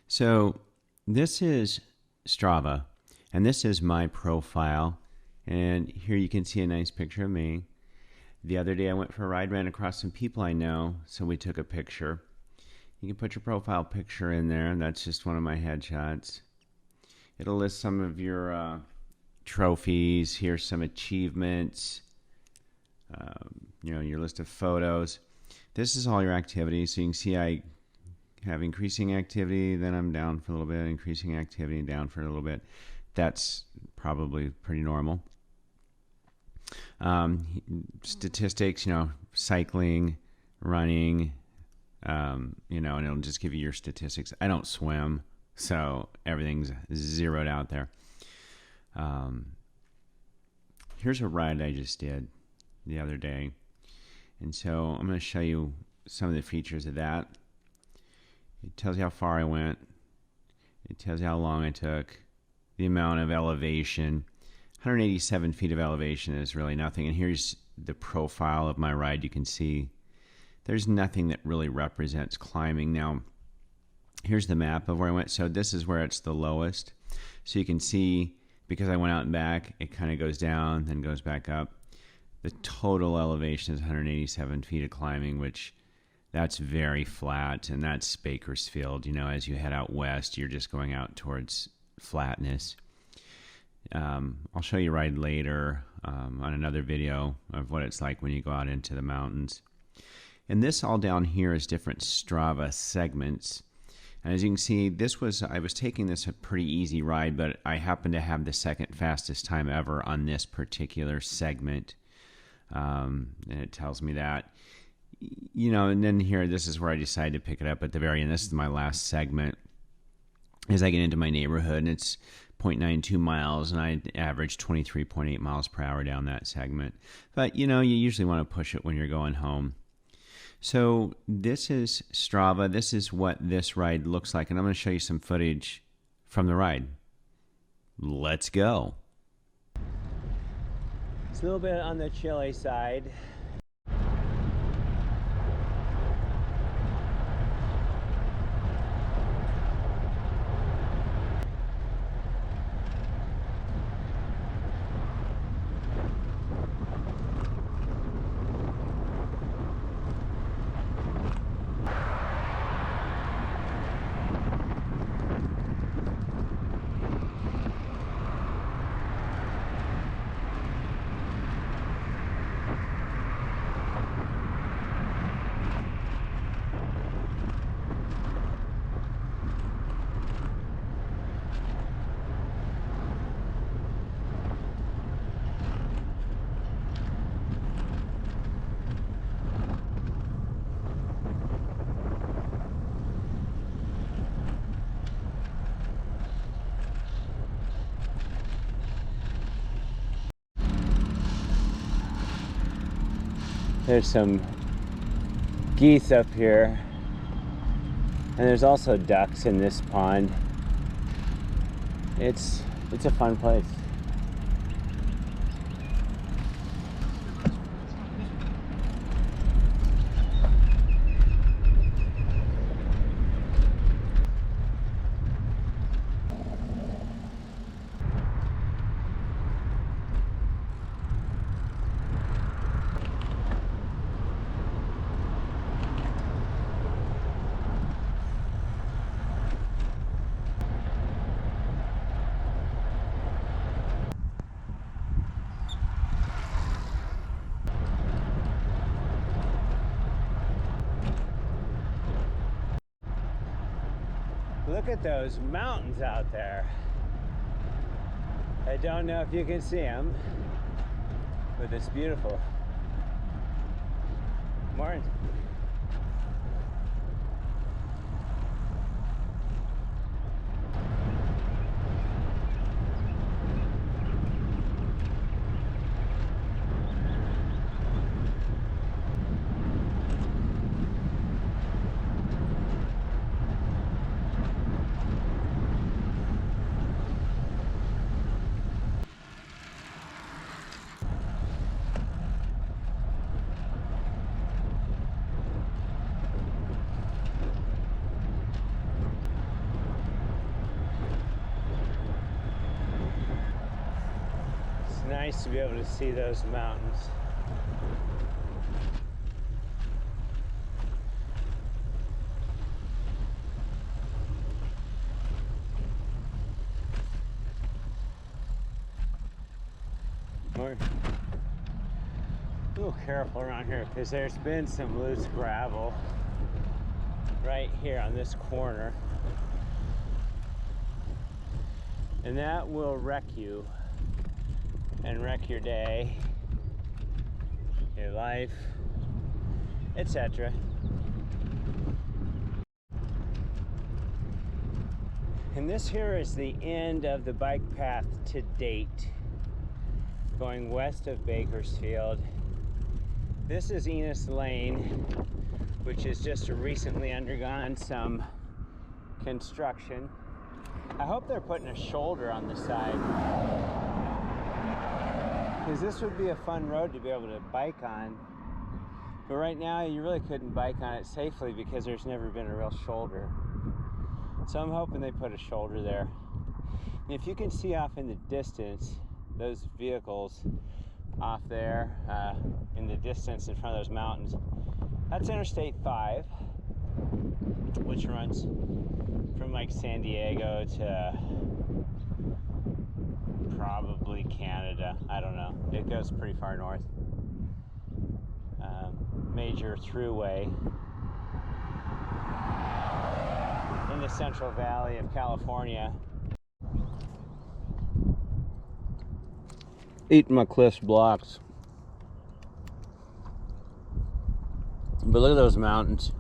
So this is Strava, and this is my profile. And here you can see a nice picture of me. The other day I went for a ride, ran across some people I know, so we took a picture. You can put your profile picture in there. That's just one of my headshots. It'll list some of your trophies. Here's some achievements. Your list of photos. This is all your activities. So you can see I have increasing activity, then I'm down for a little bit, increasing activity, down for a little bit. That's probably pretty normal. Statistics, cycling, running, and it'll just give you your statistics. I don't swim, so everything's zeroed out there. Here's a ride I just did the other day. And so I'm going to show you some of the features of that. It tells you how far I went. It tells you how long it took. The amount of elevation. 187 feet of elevation is really nothing. And here's the profile of my ride. You can see there's nothing that really represents climbing. Now, here's the map of where I went. So this is where it's the lowest. So you can see, because I went out and back, it kind of goes down, then goes back up. The total elevation is 187 feet of climbing, which that's very flat, and that's Bakersfield. As you head out west, you're just going out towards flatness. I'll show you a ride later on another video of what it's like when you go out into the mountains. And this all down here is different Strava segments. And as you can see, I was taking this a pretty easy ride, but I happened to have the second fastest time ever on this particular segment. And it tells me that, and then here, this is where I decided to pick it up at the very end. This is my last segment. As I get into my neighborhood, and it's 0.92 miles, and I average 23.8 miles per hour down that segment. But, you usually want to push it when you're going home. So this is Strava. This is what this ride looks like, and I'm going to show you some footage from the ride. Let's go. It's a little bit on the chilly side. There's some geese up here, and there's also ducks in this pond. It's a fun place. Look at those mountains out there. I don't know if you can see them, but it's beautiful. Morning. nice to be able to see those mountains. We're a little careful around here because there's been some loose gravel right here on this corner, and that will wreck you and wreck your day, your life, etc. And this here is the end of the bike path to date, going west of Bakersfield. This is Enos Lane, which has just recently undergone some construction. I hope they're putting a shoulder on the side, because this would be a fun road to be able to bike on. But right now you really couldn't bike on it safely because there's never been a real shoulder. So I'm hoping they put a shoulder there. And if you can see off in the distance, those vehicles off there in the distance in front of those mountains, that's Interstate 5, which runs from like San Diego to probably Canada. I don't know. It goes pretty far north. Major throughway in the Central Valley of California. Eating my Cliffs blocks. But look at those mountains.